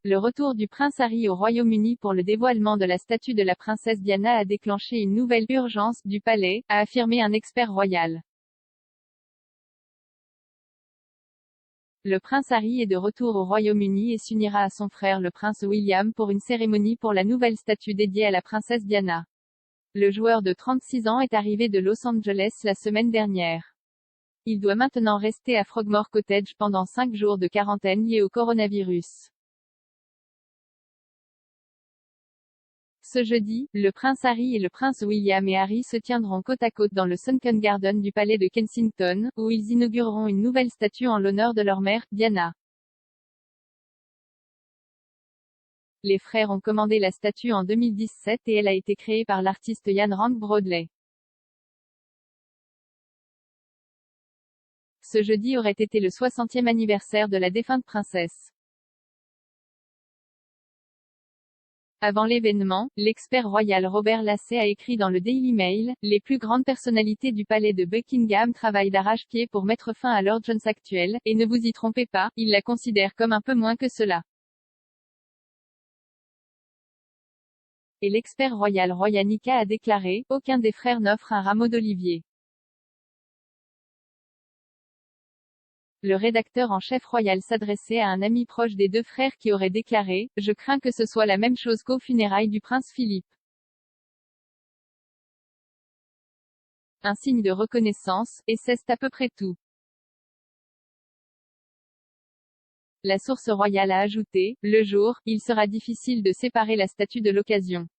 Le retour du prince Harry au Royaume-Uni pour le dévoilement de la statue de la princesse Diana a déclenché une nouvelle « urgence » du palais, a affirmé un expert royal. Le prince Harry est de retour au Royaume-Uni et s'unira à son frère le prince William pour une cérémonie pour la nouvelle statue dédiée à la princesse Diana. Le joueur de 36 ans est arrivé de Los Angeles la semaine dernière. Il doit maintenant rester à Frogmore Cottage pendant 5 jours de quarantaine liée au coronavirus. Ce jeudi, le prince Harry et le prince William et Harry se tiendront côte à côte dans le Sunken Garden du palais de Kensington, où ils inaugureront une nouvelle statue en l'honneur de leur mère, Diana. Les frères ont commandé la statue en 2017 et elle a été créée par l'artiste Ian Rand Broadley. Ce jeudi aurait été le 60e anniversaire de la défunte princesse. Avant l'événement, l'expert royal Robert Lassay a écrit dans le Daily Mail, « Les plus grandes personnalités du palais de Buckingham travaillent d'arrache-pied pour mettre fin à l'urgence actuelle, et ne vous y trompez pas, ils la considèrent comme un peu moins que cela. » Et l'expert royal Roy Anika a déclaré, « Aucun des frères n'offre un rameau d'olivier. » Le rédacteur en chef royal s'adressait à un ami proche des deux frères qui aurait déclaré, « Je crains que ce soit la même chose qu'aux funérailles du prince Philippe. Un signe de reconnaissance, et c'est à peu près tout. » La source royale a ajouté, « Le jour, il sera difficile de séparer la statue de l'occasion.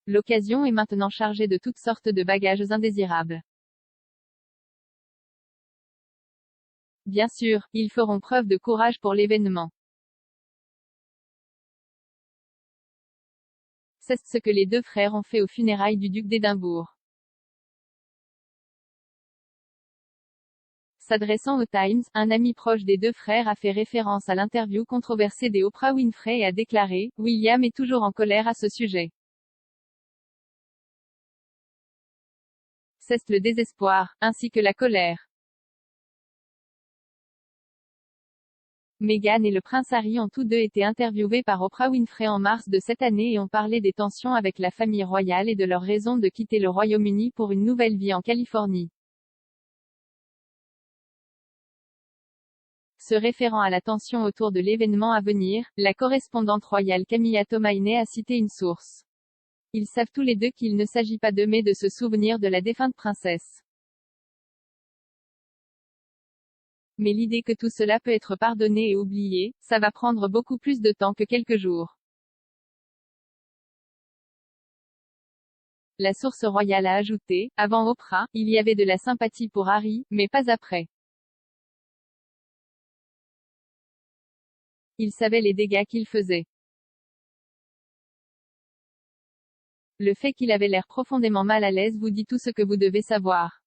L'occasion est maintenant chargée de toutes sortes de bagages indésirables. Bien sûr, ils feront preuve de courage pour l'événement. C'est ce que les deux frères ont fait aux funérailles du duc d'Édimbourg. S'adressant au Times, un ami proche des deux frères a fait référence à l'interview controversée d'Oprah Winfrey et a déclaré, « William est toujours en colère à ce sujet. C'est le désespoir, ainsi que la colère. » Meghan et le prince Harry ont tous deux été interviewés par Oprah Winfrey en mars de cette année et ont parlé des tensions avec la famille royale et de leur raison de quitter le Royaume-Uni pour une nouvelle vie en Californie. Se référant à la tension autour de l'événement à venir, la correspondante royale Camilla Tomaine a cité une source. Ils savent tous les deux qu'il ne s'agit pas d'eux mais de se souvenir de la défunte princesse. Mais l'idée que tout cela peut être pardonné et oublié, ça va prendre beaucoup plus de temps que quelques jours. La source royale a ajouté, avant Oprah, il y avait de la sympathie pour Harry, mais pas après. Il savait les dégâts qu'il faisait. Le fait qu'il avait l'air profondément mal à l'aise vous dit tout ce que vous devez savoir.